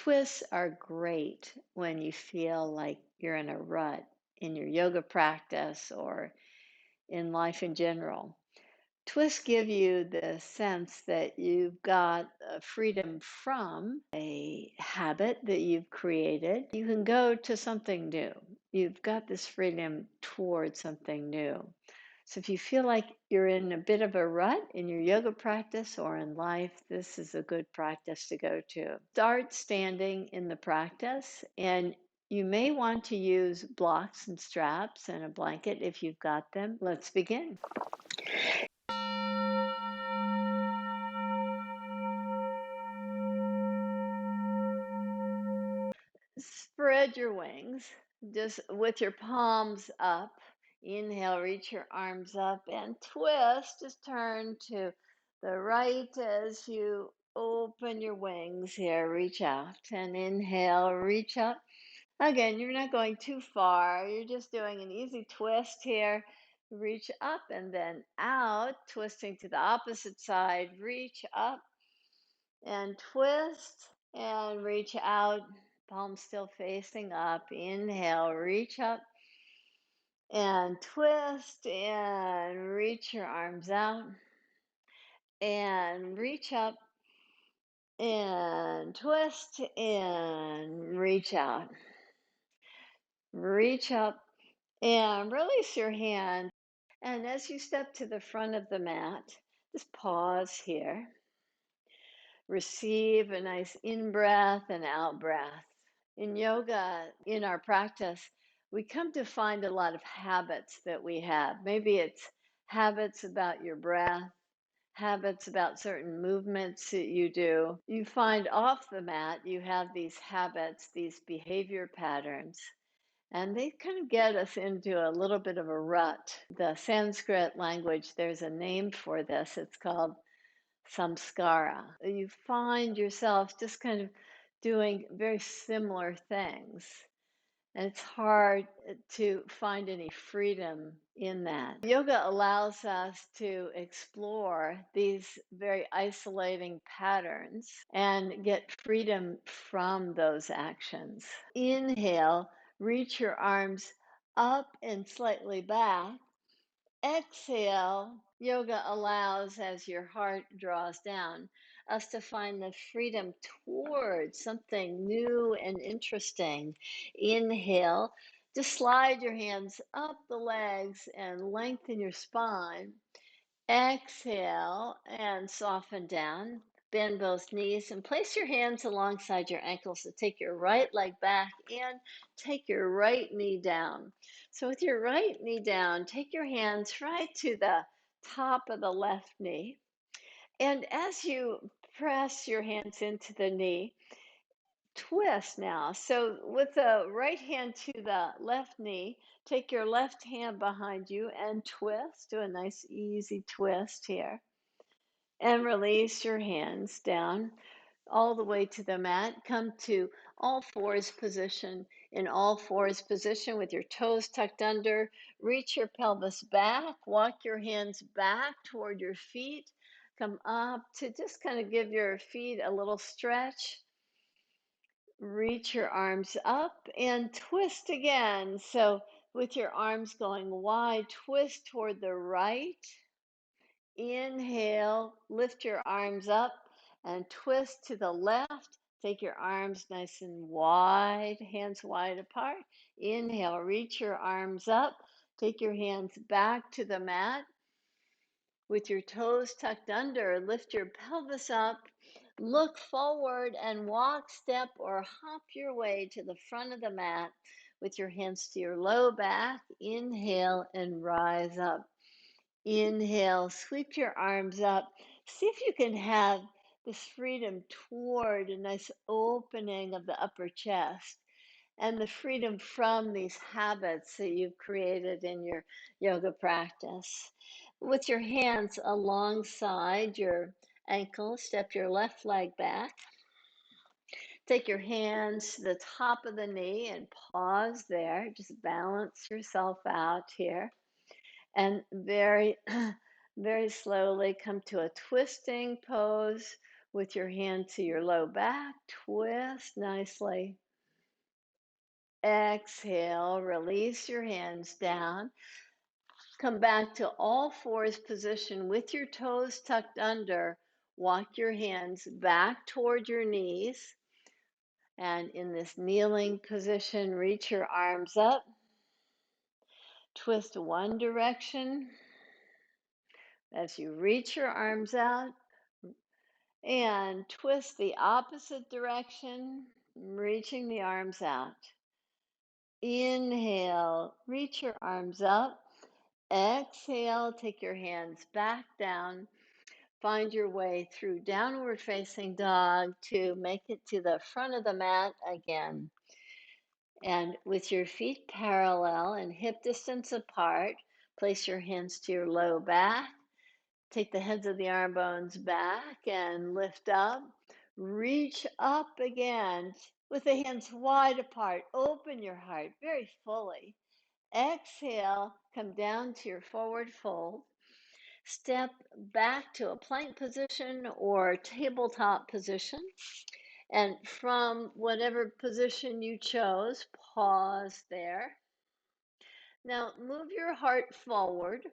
Twists are great when you feel like you're in a rut in your yoga practice or in life in general. Twists give you the sense that you've got freedom from a habit that you've created. You can go to something new. You've got this freedom towards something new. So if you feel like you're in a bit of a rut in your yoga practice or in life, this is a good practice to go to. Start standing in the practice, and you may want to use blocks and straps and a blanket if you've got them. Let's begin. Spread your wings just with your palms up. Inhale, reach your arms up and twist. Just turn to the right as you open your wings here. Reach out and inhale, reach up. Again, you're not going too far. You're just doing an easy twist here. Reach up and then out, twisting to the opposite side. Reach up and twist and reach out, palms still facing up. Inhale, reach up and twist and reach your arms out and reach up and twist and reach out. Reach up and release your hand. And as you step to the front of the mat, just pause here. Receive a nice in breath and out breath. In yoga, in our practice, we come to find a lot of habits that we have. Maybe it's habits about your breath, habits about certain movements that you do. You find off the mat, you have these habits, these behavior patterns, and they kind of get us into a little bit of a rut. The Sanskrit language, there's a name for this. It's called samskara. You find yourself just kind of doing very similar things. And it's hard to find any freedom in that. Yoga allows us to explore these very isolating patterns and get freedom from those actions. Inhale, reach your arms up and slightly back. Exhale, yoga allows, as your heart draws down, us to find the freedom towards something new and interesting. Inhale, just slide your hands up the legs and lengthen your spine. Exhale and soften down. Bend both knees and place your hands alongside your ankles to take your right leg back and take your right knee down. So with your right knee down, take your hands right to the top of the left knee. And as you press your hands into the knee, twist now. So with the right hand to the left knee, take your left hand behind you and twist. Do a nice easy twist here. And release your hands down all the way to the mat. Come to all fours position. In all fours position with your toes tucked under. Reach your pelvis back. Walk your hands back toward your feet. Come up to just kind of give your feet a little stretch. Reach your arms up and twist again. So with your arms going wide, twist toward the right. Inhale, lift your arms up and twist to the left. Take your arms nice and wide, hands wide apart. Inhale, reach your arms up. Take your hands back to the mat with your toes tucked under. Lift your pelvis up. Look forward and walk, step, or hop your way to the front of the mat with your hands to your low back. Inhale and rise up. Inhale, sweep your arms up. See if you can have this freedom toward a nice opening of the upper chest and the freedom from these habits that you've created in your yoga practice. With your hands alongside your ankle, step your left leg back. Take your hands to the top of the knee and pause there. Just balance yourself out here. And very, very slowly come to a twisting pose With your hand to your low back, twist nicely. Exhale, release your hands down. Come back to all fours position with your toes tucked under. Walk your hands back toward your knees. And in this kneeling position, reach your arms up. Twist one direction. As you reach your arms out, and twist the opposite direction, reaching the arms out. Inhale, reach your arms up. Exhale, take your hands back down. Find your way through downward facing dog to make it to the front of the mat again. And with your feet parallel and hip distance apart, place your hands to your low back. Take the heads of the arm bones back and lift up. Reach up again with the hands wide apart. Open your heart very fully. Exhale, come down to your forward fold. Step back to a plank position or tabletop position. And from whatever position you chose, pause there. Now move your heart forward.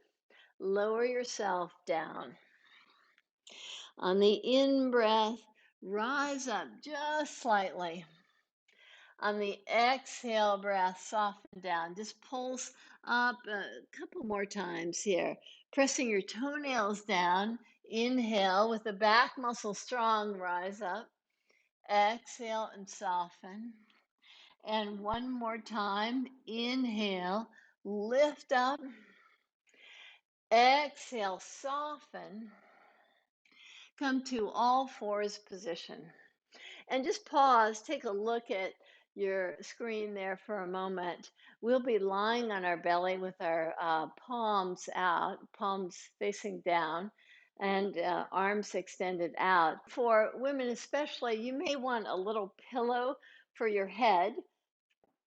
Lower yourself down. On the in-breath, rise up just slightly. On the exhale breath, soften down. Just pulse up a couple more times here. Pressing your toenails down. Inhale with the back muscle strong, rise up. Exhale and soften. And one more time. Inhale, lift up. Exhale, soften. Come to all fours position. And just pause, take a look at your screen there for a moment. We'll be lying on our belly with our palms out, palms facing down, and arms extended out. For women especially, you may want a little pillow for your head.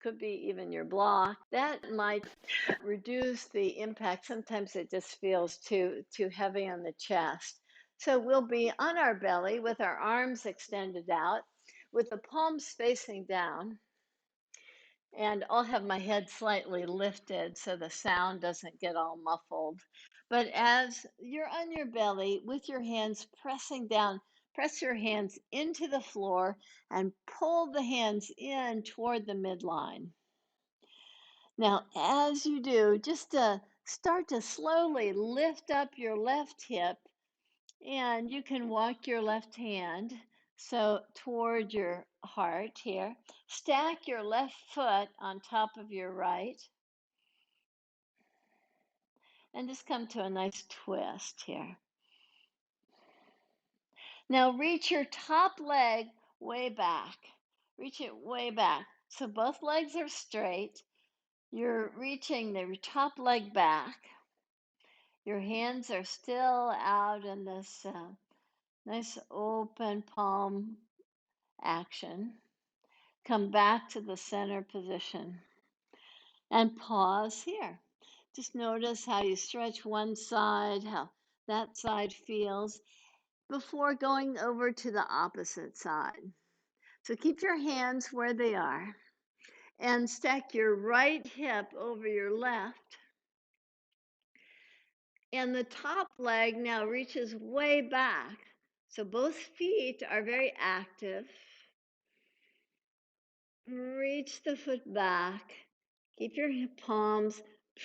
Could be even your block. That might reduce the impact. Sometimes it just feels too heavy on the chest. So we'll be on our belly with our arms extended out, with the palms facing down. And I'll have my head slightly lifted so the sound doesn't get all muffled. But as you're on your belly with your hands pressing down, press your hands into the floor and pull the hands in toward the midline. Now, as you do, just start to slowly lift up your left hip, and you can walk your left hand so toward your heart here. Stack your left foot on top of your right, and just come to a nice twist here. Now, reach your top leg way back. Reach it way back. So both legs are straight. You're reaching the top leg back. Your hands are still out in this nice open palm action. Come back to the center position and pause here. Just notice how you stretch one side, how that side feels before going over to the opposite side. So keep your hands where they are and stack your right hip over your left. And the top leg now reaches way back. So both feet are very active. Reach the foot back. Keep your palms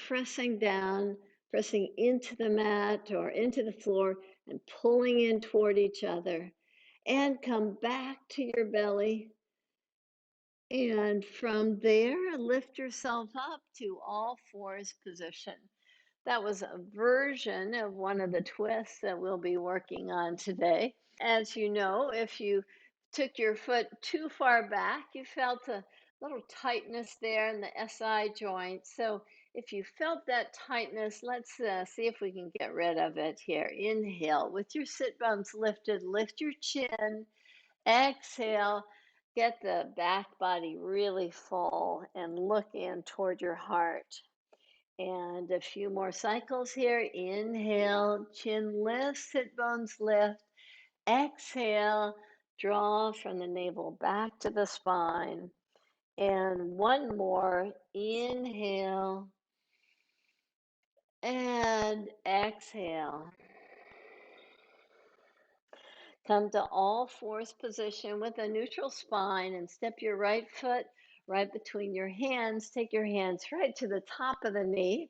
pressing down, pressing into the mat or into the floor and pulling in toward each other. And come back to your belly. And from there, lift yourself up to all fours position. That was a version of one of the twists that we'll be working on today. As you know, if you took your foot too far back, you felt a little tightness there in the SI joint. So if you felt that tightness, let's see if we can get rid of it here. Inhale, with your sit bones lifted, lift your chin. Exhale, get the back body really full and look in toward your heart. And a few more cycles here. Inhale, chin lifts, sit bones lift. Exhale, draw from the navel back to the spine. And one more. Inhale and exhale. Come to all fours position with a neutral spine and step your right foot right between your hands. Take your hands right to the top of the knee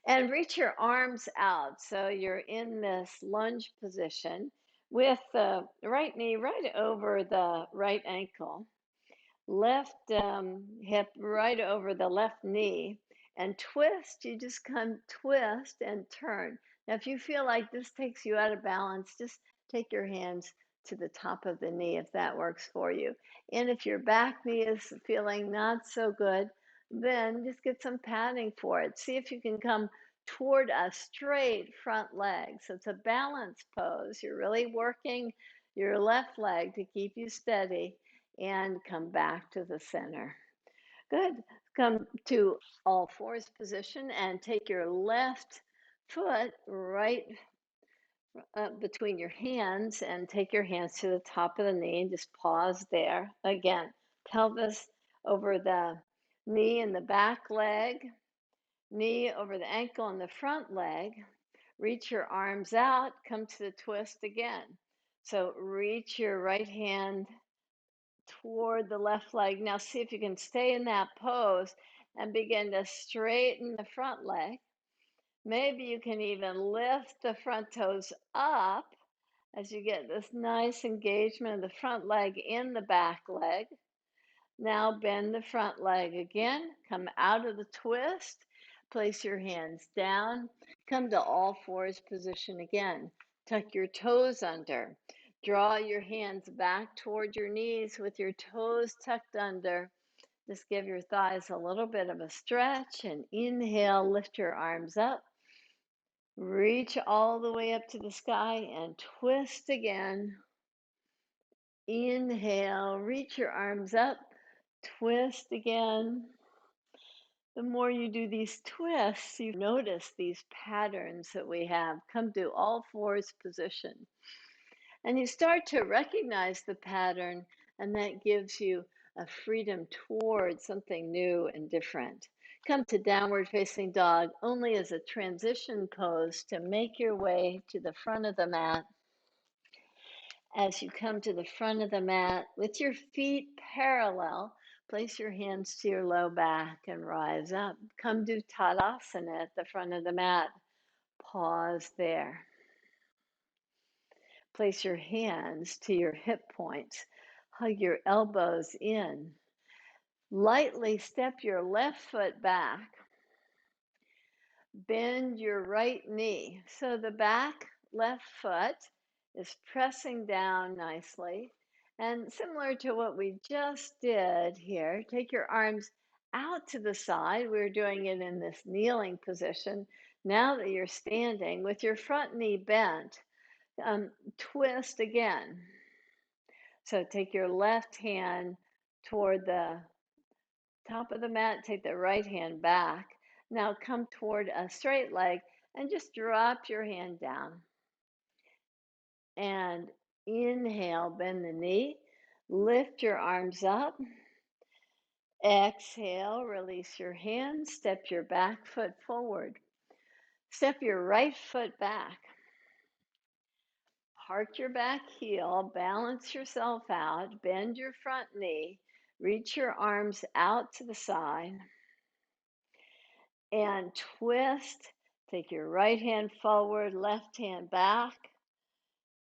and reach your arms out. So you're in this lunge position with the right knee right over the right ankle, left hip right over the left knee, and twist. You just come twist and turn. Now, if you feel like this takes you out of balance, just take your hands to the top of the knee if that works for you. And if your back knee is feeling not so good, then just get some padding for it. See if you can come toward a straight front leg. So it's a balance pose. You're really working your left leg to keep you steady and come back to the center. Good. Come to all fours position and take your left foot right between your hands and take your hands to the top of the knee and just pause there. Again, pelvis over the knee and the back leg, knee over the ankle and the front leg. Reach your arms out, come to the twist again. So reach your right hand toward the left leg. Now see if you can stay in that pose and begin to straighten the front leg. Maybe you can even lift the front toes up as you get this nice engagement of the front leg in the back leg. Now bend the front leg again. Come out of the twist. Place your hands down. Come to all fours position again. Tuck your toes under. Draw your hands back toward your knees with your toes tucked under. Just give your thighs a little bit of a stretch and inhale, lift your arms up. Reach all the way up to the sky and twist again. Inhale, reach your arms up, twist again. The more you do these twists, you notice these patterns that we have. Come to all fours position. And you start to recognize the pattern, and that gives you a freedom towards something new and different. Come to downward facing dog only as a transition pose to make your way to the front of the mat. As you come to the front of the mat with your feet parallel, place your hands to your low back and rise up. Come to Tadasana at the front of the mat. Pause there. Place your hands to your hip points. Hug your elbows in. Lightly step your left foot back. Bend your right knee. So the back left foot is pressing down nicely. And similar to what we just did here, take your arms out to the side. We're doing it in this kneeling position. Now that you're standing with your front knee bent, twist again. So take your left hand toward the top of the mat, take the right hand back. Now come toward a straight leg and just drop your hand down. And inhale, bend the knee, lift your arms up. Exhale, release your hands, step your back foot forward. Step your right foot back. Park your back heel, balance yourself out, bend your front knee, reach your arms out to the side, and twist. Take your right hand forward, left hand back,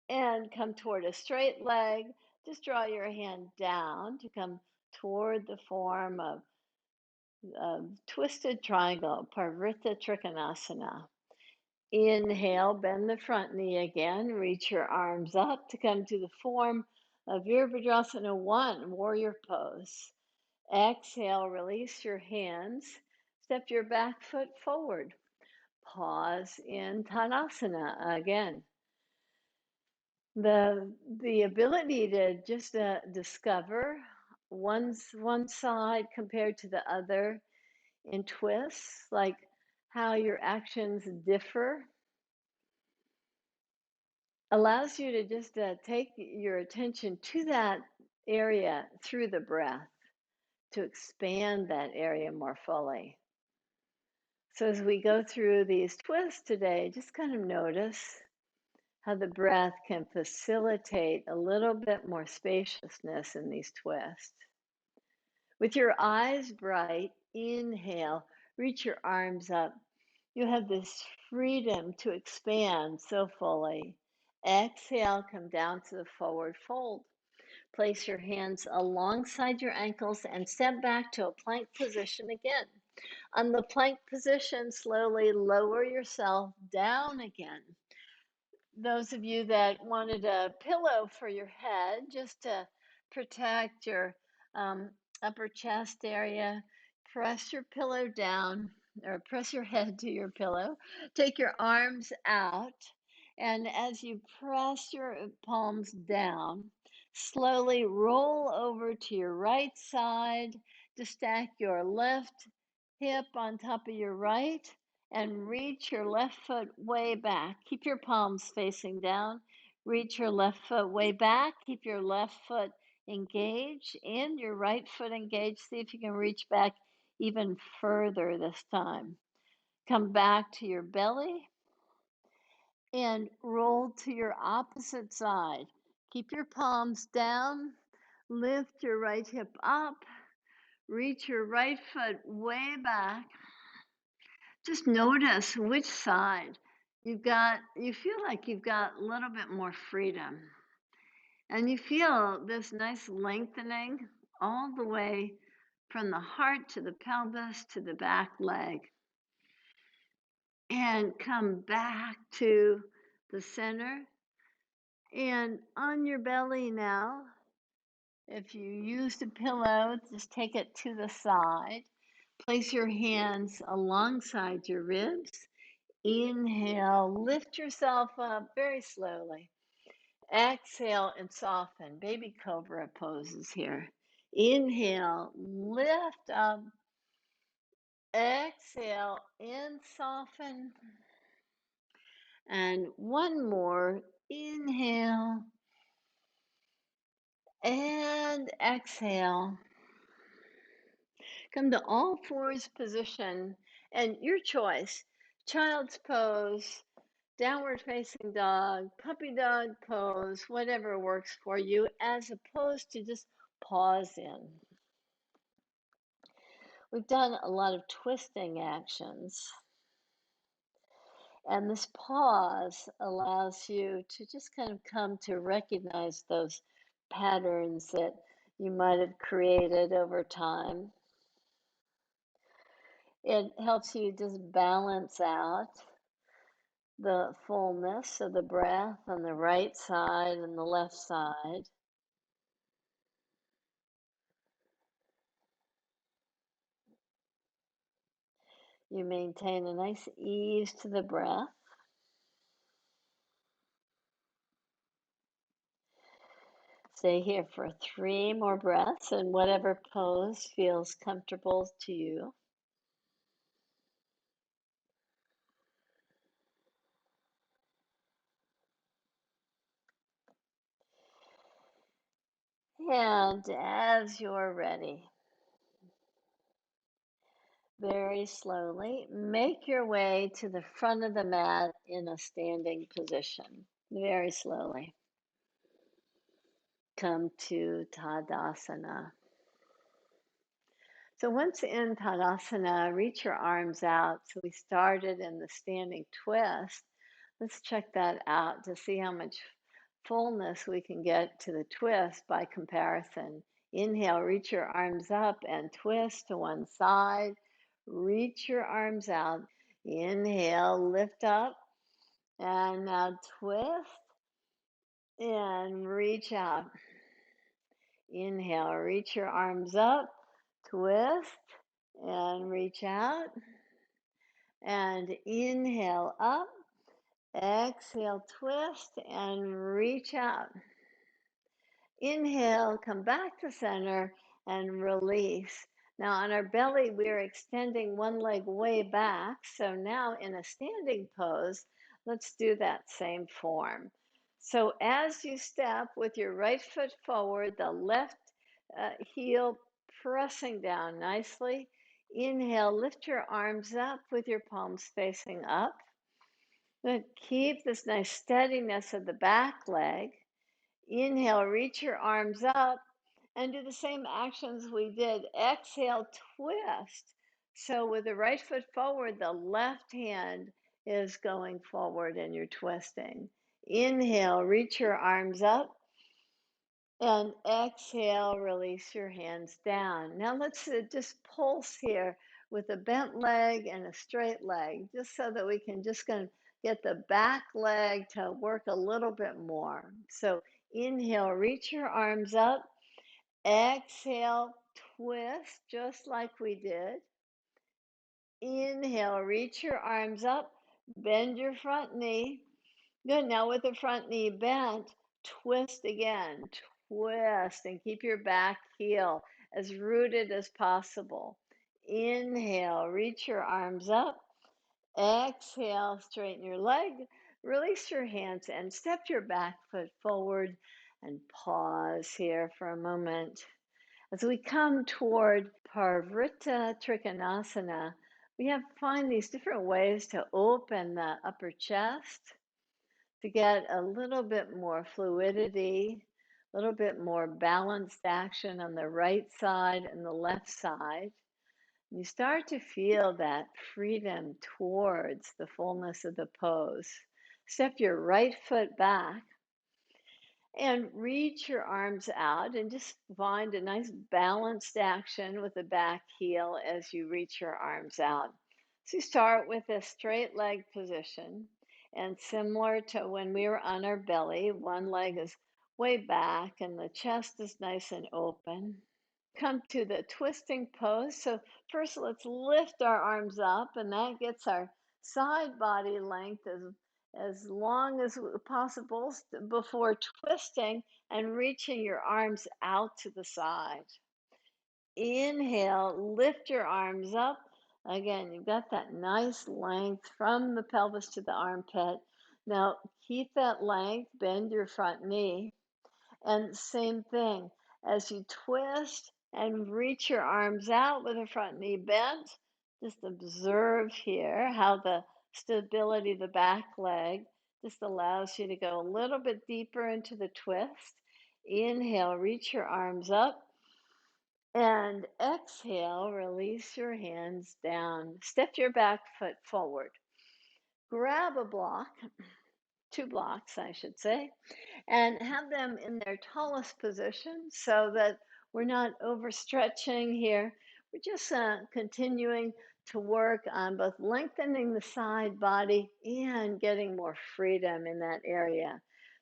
and come toward a straight leg. Just draw your hand down to come toward the form of twisted triangle, Parivrtta Trikonasana. Inhale, bend the front knee again, reach your arms up to come to the form of Virabhadrasana 1, warrior pose. Exhale, release your hands, step your back foot forward. Pause in Tadasana again. The ability to just discover one side compared to the other in twists, like how your actions differ allows you to just take your attention to that area through the breath to expand that area more fully. So as we go through these twists today, just kind of notice how the breath can facilitate a little bit more spaciousness in these twists. With your eyes bright, inhale, reach your arms up. You have this freedom to expand so fully. Exhale, come down to the forward fold. Place your hands alongside your ankles and step back to a plank position again. On the plank position, slowly lower yourself down again. Those of you that wanted a pillow for your head, just to protect your upper chest area, press your pillow down or press your head to your pillow. Take your arms out, and as you press your palms down, slowly roll over to your right side to stack your left hip on top of your right and reach your left foot way back. Keep your palms facing down. Reach your left foot way back. Keep your left foot engaged and your right foot engaged. See if you can reach back even further this time. Come back to your belly and roll to your opposite side. Keep your palms down. Lift your right hip up. Reach your right foot way back. Just notice which side you feel like you've got a little bit more freedom. And you feel this nice lengthening all the way from the heart to the pelvis to the back leg. And come back to the center. And on your belly now, if you used a pillow, just take it to the side. Place your hands alongside your ribs. Inhale, lift yourself up very slowly. Exhale and soften. Baby cobra poses here. Inhale, lift up. Exhale and soften. And one more. Inhale and exhale. Come to all fours position and your choice. Child's pose, downward facing dog, puppy dog pose, whatever works for you, as opposed to just pause in. We've done a lot of twisting actions, and this pause allows you to just kind of come to recognize those patterns that you might have created over time. It helps you just balance out the fullness of the breath on the right side and the left side. You maintain a nice ease to the breath. Stay here for 3 more breaths in whatever pose feels comfortable to you. And as you're ready, very slowly make your way to the front of the mat in a standing position. Very slowly. Come to Tadasana. So once in Tadasana, reach your arms out. So we started in the standing twist. Let's check that out to see how much fullness we can get to the twist by comparison. Inhale, reach your arms up and twist to one side. Reach your arms out. Inhale, lift up. And now twist and reach out. Inhale, reach your arms up, twist and reach out. And inhale up, exhale, twist and reach out. Inhale, come back to center and release. Now on our belly, we're extending one leg way back. So now in a standing pose, let's do that same form. So as you step with your right foot forward, the left heel pressing down nicely. Inhale, lift your arms up with your palms facing up. Then keep this nice steadiness of the back leg. Inhale, reach your arms up and do the same actions we did. Exhale, twist. So with the right foot forward, the left hand is going forward and you're twisting. Inhale, reach your arms up. And exhale, release your hands down. Now let's just pulse here with a bent leg and a straight leg, just so that we can just kind of get the back leg to work a little bit more. So inhale, reach your arms up. Exhale, twist, just like we did. Inhale, reach your arms up, bend your front knee. Good. Now with the front knee bent, twist again. Twist and keep your back heel as rooted as possible. Inhale, reach your arms up. Exhale, straighten your leg. Release your hands and step your back foot forward and pause here for a moment. As we come toward Parivrtta Trikonasana, we have to find these different ways to open the upper chest to get a little bit more fluidity, a little bit more balanced action on the right side and the left side. You start to feel that freedom towards the fullness of the pose. Step your right foot back and reach your arms out and just find a nice balanced action with the back heel as you reach your arms out. So you start with a straight leg position, and similar to when we were on our belly, one leg is way back and the chest is nice and open. Come to the twisting pose. So first let's lift our arms up, and that gets our side body length as long as possible before twisting and reaching your arms out to the side. Inhale, lift your arms up. Again, you've got that nice length from the pelvis to the armpit. Now keep that length, bend your front knee. And same thing, as you twist and reach your arms out with the front knee bent, just observe here how the stability of the back leg just allows you to go a little bit deeper into the twist. Inhale, reach your arms up. And exhale, release your hands down. Step your back foot forward. Grab a block, two blocks, I should say, and have them in their tallest position so that we're not overstretching here. We're just continuing to work on both lengthening the side body and getting more freedom in that area.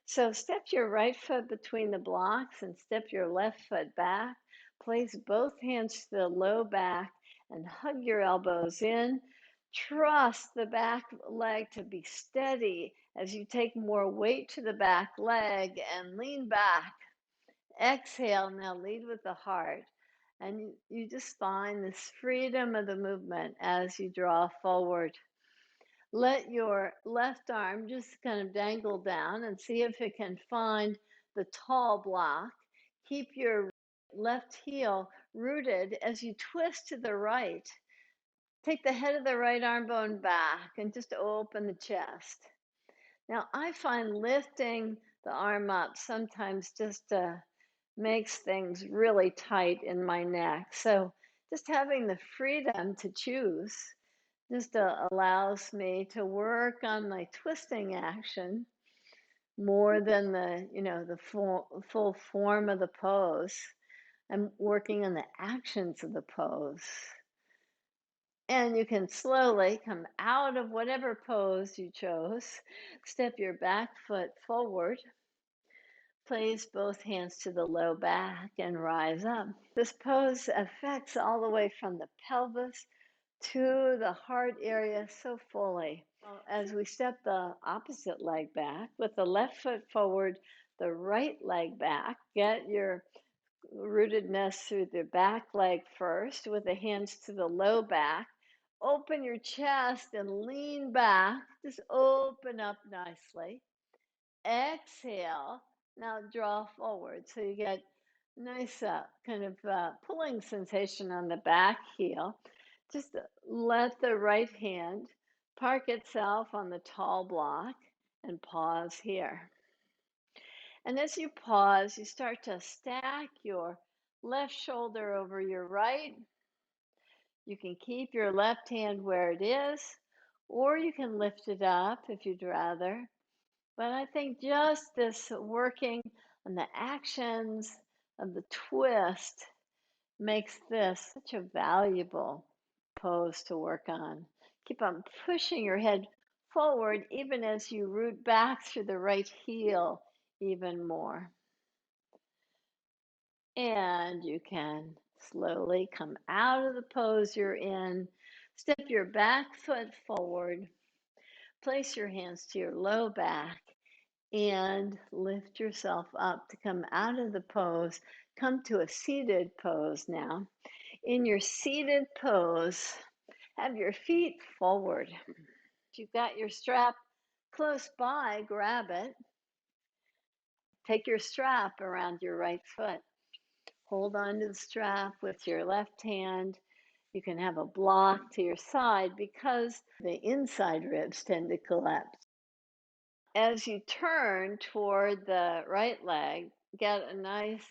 So step your right foot between the blocks and step your left foot back. Place both hands to the low back and hug your elbows in. Trust the back leg to be steady as you take more weight to the back leg and lean back. Exhale, now lead with the heart. And you just find this freedom of the movement as you draw forward. Let your left arm just kind of dangle down and see if it can find the tall block. Keep your left heel rooted as you twist to the right. Take the head of the right arm bone back and just open the chest. Now, I find lifting the arm up sometimes just makes things really tight in my neck. So, just having the freedom to choose just allows me to work on my twisting action more than the full form of the pose. I'm working on the actions of the pose. And you can slowly come out of whatever pose you chose. Step your back foot forward. Place both hands to the low back and rise up. This pose affects all the way from the pelvis to the heart area so fully. As we step the opposite leg back with the left foot forward, the right leg back, get your rootedness through the back leg first with the hands to the low back. Open your chest and lean back. Just open up nicely. Exhale. Now draw forward. So you get nice kind of pulling sensation on the back heel. Just let the right hand park itself on the tall block and pause here. And as you pause, you start to stack your left shoulder over your right. You can keep your left hand where it is, or you can lift it up if you'd rather. But I think just this working on the actions of the twist makes this such a valuable pose to work on. Keep on pushing your head forward even as you root back through the right heel even more. And you can slowly come out of the pose you're in. Step your back foot forward. Place your hands to your low back and lift yourself up to come out of the pose. Come to a seated pose now. In your seated pose, have your feet forward. If you've got your strap close by, grab it. Take your strap around your right foot. Hold on to the strap with your left hand. You can have a block to your side because the inside ribs tend to collapse. As you turn toward the right leg, get a nice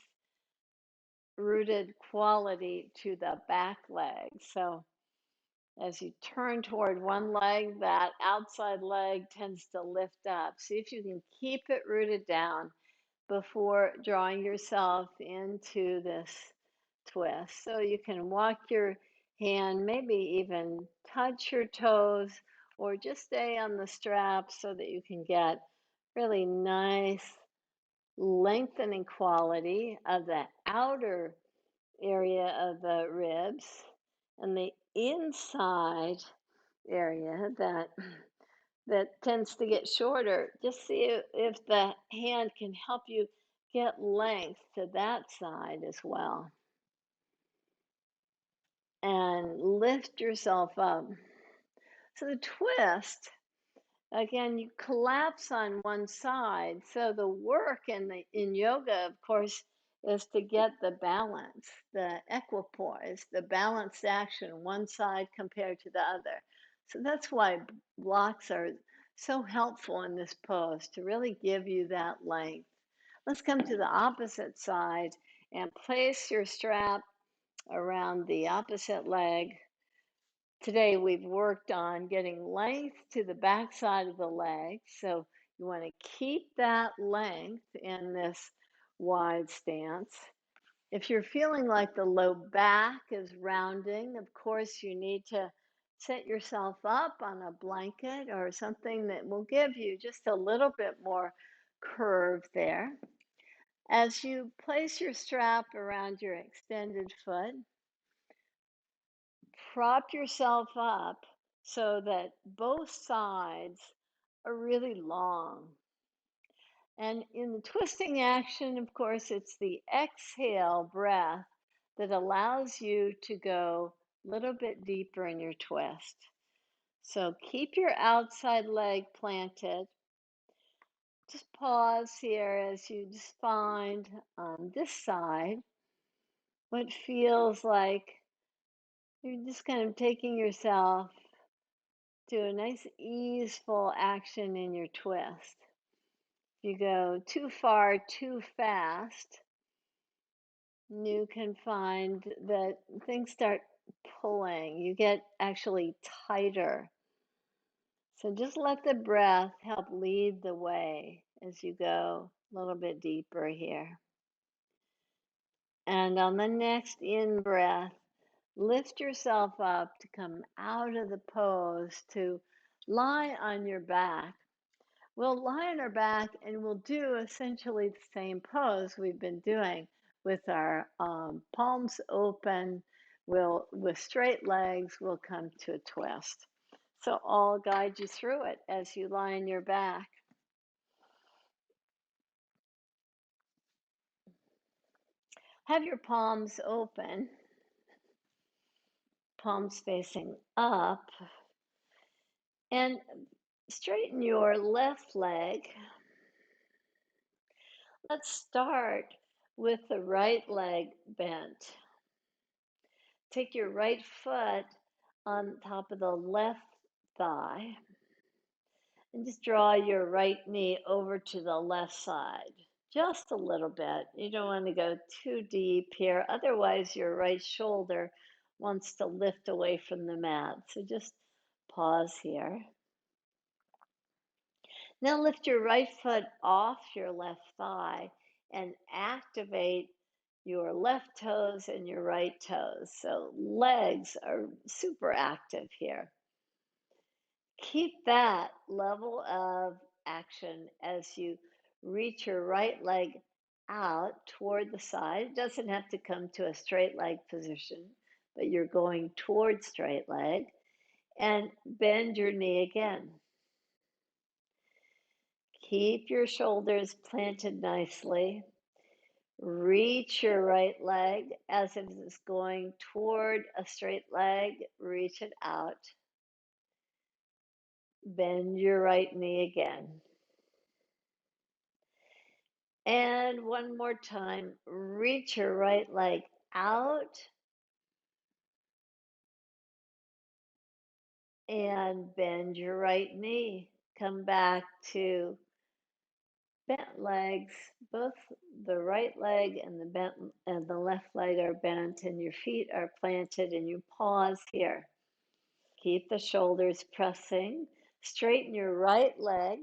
rooted quality to the back leg. So as you turn toward one leg, that outside leg tends to lift up. See if you can keep it rooted down before drawing yourself into this twist. So you can walk your hand, maybe even touch your toes, or just stay on the strap so that you can get really nice lengthening quality of the outer area of the ribs and the inside area that tends to get shorter. Just see if the hand can help you get length to that side as well. And lift yourself up. So the twist, again, you collapse on one side. So the work in yoga, of course, is to get the balance, the equipoise, the balanced action, one side compared to the other. So that's why blocks are so helpful in this pose to really give you that length. Let's come to the opposite side and place your strap around the opposite leg. Today we've worked on getting length to the back side of the leg. So you want to keep that length in this wide stance. If you're feeling like the low back is rounding, of course you need to set yourself up on a blanket or something that will give you just a little bit more curve there. As you place your strap around your extended foot, prop yourself up so that both sides are really long. And in the twisting action, of course, it's the exhale breath that allows you to go a little bit deeper in your twist. So keep your outside leg planted. Just pause here as you just find on this side what feels like you're just kind of taking yourself to a nice easeful action in your twist. If you go too far, too fast, you can find that things start pulling. You get actually tighter. So just let the breath help lead the way as you go a little bit deeper here. And on the next in breath, lift yourself up to come out of the pose to lie on your back. We'll lie on our back and we'll do essentially the same pose we've been doing with our palms open. With straight legs, we'll come to a twist. So I'll guide you through it as you lie on your back. Have your palms open, palms facing up, and straighten your left leg Let's start with the right leg bent. Take your right foot on top of the left thigh and just draw your right knee over to the left side. Just a little bit. You don't want to go too deep here. Otherwise, your right shoulder wants to lift away from the mat. So just pause here. Now lift your right foot off your left thigh and activate your left toes and your right toes. So legs are super active here. Keep that level of action as you reach your right leg out toward the side. It doesn't have to come to a straight leg position, but you're going toward straight leg, and bend your knee again. Keep your shoulders planted nicely. Reach your right leg as if it's going toward a straight leg. Reach it out. Bend your right knee again. And one more time, reach your right leg out and bend your right knee. Come back to bent legs. Both the right leg and the left leg are bent, and your feet are planted, and you pause here. Keep the shoulders pressing. Straighten your right leg.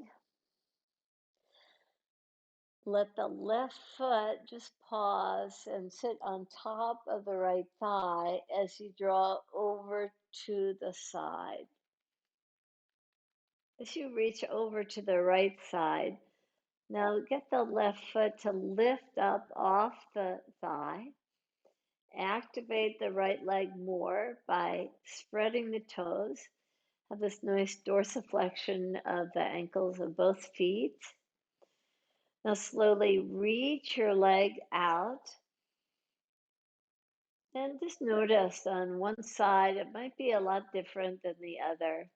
Let the left foot just pause and sit on top of the right thigh as you draw over to the side. As you reach over to the right side, now get the left foot to lift up off the thigh. Activate the right leg more by spreading the toes. Have this nice dorsiflexion of the ankles of both feet. Now slowly reach your leg out. And just notice on one side, it might be a lot different than the other.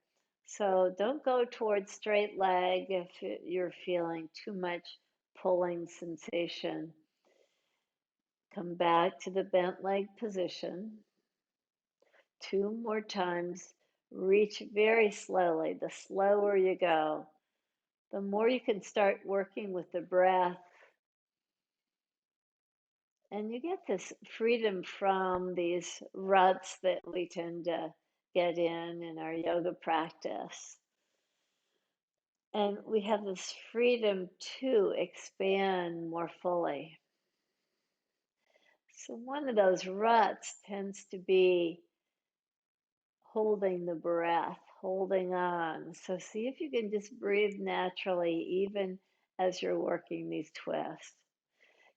So don't go towards straight leg if you're feeling too much pulling sensation. Come back to the bent leg position. 2 more times. Reach very slowly. The slower you go, the more you can start working with the breath. And you get this freedom from these ruts that we tend to get in our yoga practice. And we have this freedom to expand more fully. So one of those ruts tends to be holding the breath, holding on. So see if you can just breathe naturally, even as you're working these twists.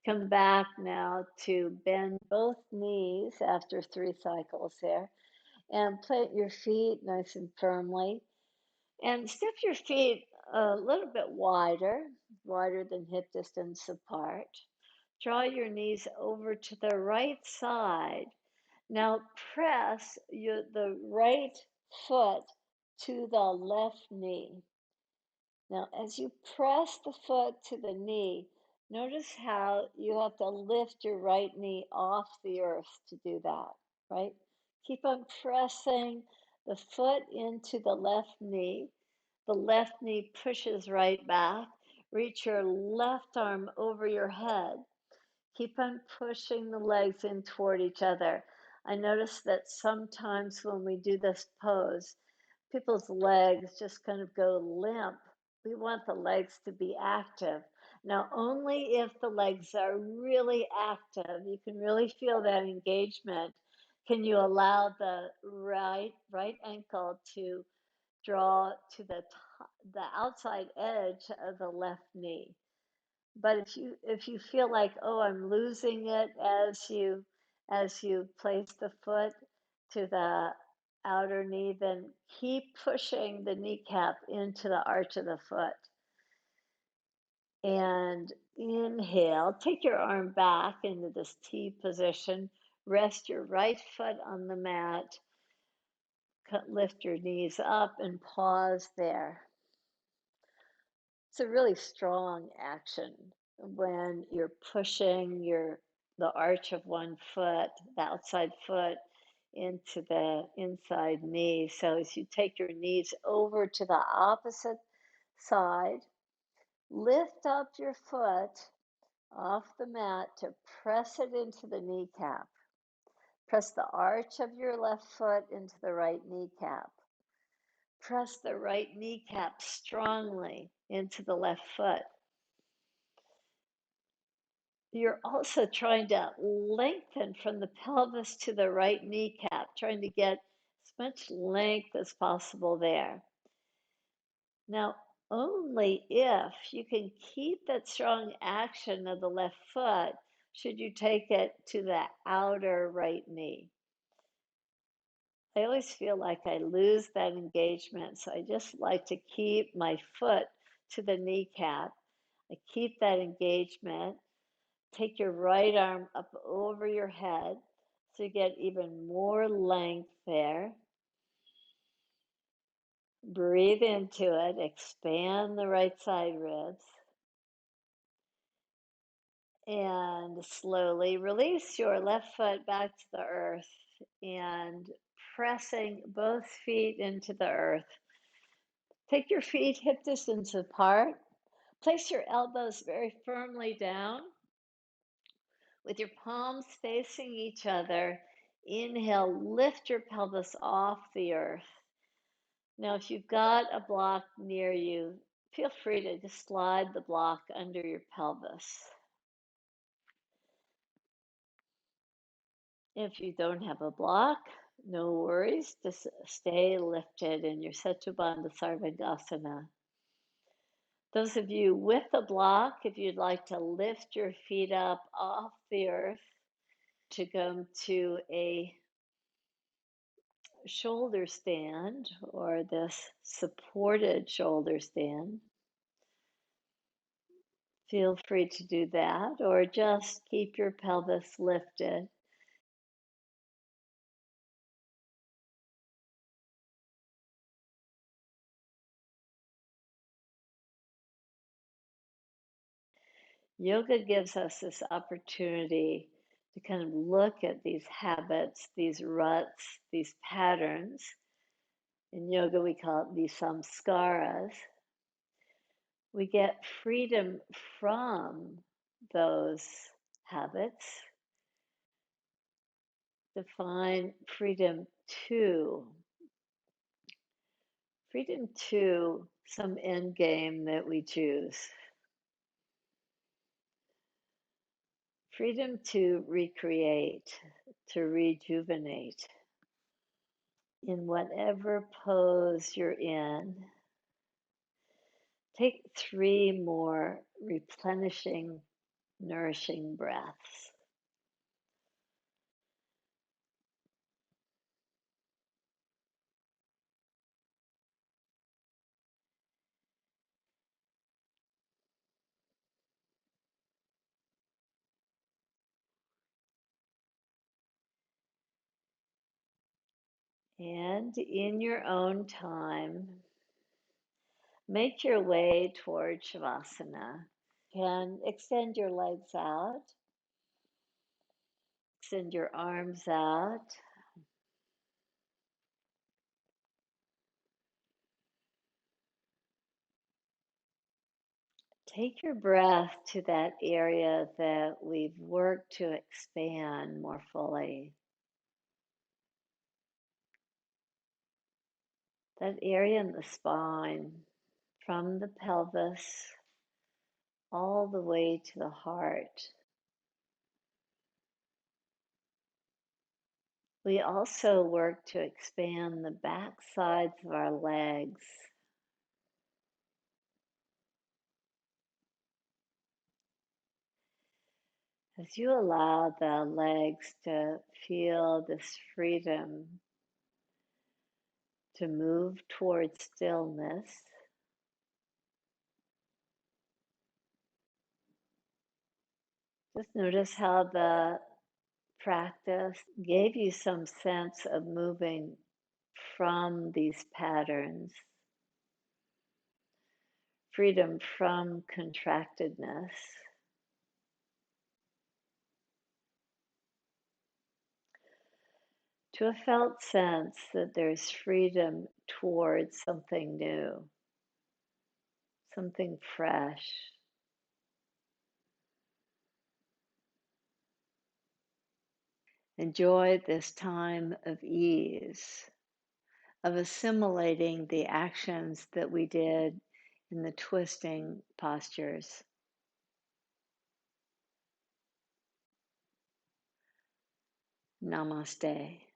Come back now to bend both knees after 3 cycles here, and plant your feet nice and firmly. And step your feet a little bit wider than hip distance apart. Draw your knees over to the right side. Now press the right foot to the left knee. Now, as you press the foot to the knee, notice how you have to lift your right knee off the earth to do that, right? Keep on pressing the foot into the left knee. The left knee pushes right back. Reach your left arm over your head. Keep on pushing the legs in toward each other. I notice that sometimes when we do this pose, people's legs just kind of go limp. We want the legs to be active. Now, only if the legs are really active, you can really feel that engagement, can you allow the right ankle to draw to the outside edge of the left knee. But if you feel like, oh, I'm losing it as you place the foot to the outer knee, then keep pushing the kneecap into the arch of the foot. And inhale, take your arm back into this T position. Rest your right foot on the mat. Lift your knees up and pause there. It's a really strong action. when you're pushing the arch of one foot, the outside foot, into the inside knee. So as you take your knees over to the opposite side, lift up your foot off the mat to press it into the kneecap. Press the arch of your left foot into the right kneecap. Press the right kneecap strongly into the left foot. You're also trying to lengthen from the pelvis to the right kneecap, trying to get as much length as possible there. Now, only if you can keep that strong action of the left foot should you take it to the outer right knee. I always feel like I lose that engagement, so I just like to keep my foot to the kneecap. I keep that engagement. Take your right arm up over your head so you get even more length there. Breathe into it, expand the right side ribs, and slowly release your left foot back to the earth and pressing both feet into the earth. Take your feet hip distance apart. Place your elbows very firmly down with your palms facing each other. Inhale, lift your pelvis off the earth. Now, if you've got a block near you, feel free to just slide the block under your pelvis. If you don't have a block, no worries, just stay lifted in your Setu Sarvangasana. Those of you with a block, if you'd like to lift your feet up off the earth to come to a shoulder stand or this supported shoulder stand, feel free to do that, or just keep your pelvis lifted. Yoga gives us this opportunity to kind of look at these habits, these ruts, these patterns. In yoga, we call it the samskaras. We get freedom from those habits, define freedom to some end game that we choose, freedom to recreate, to rejuvenate in whatever pose you're in. Take 3 more replenishing, nourishing breaths. And in your own time, make your way toward Shavasana. And extend your legs out, extend your arms out. Take your breath to that area that we've worked to expand more fully. That area in the spine, from the pelvis all the way to the heart. We also work to expand the back sides of our legs. As you allow the legs to feel this freedom to move towards stillness, just notice how the practice gave you some sense of moving from these patterns, freedom from contractedness. to a felt sense that there's freedom towards something new, something fresh. Enjoy this time of ease, of assimilating the actions that we did in the twisting postures. Namaste.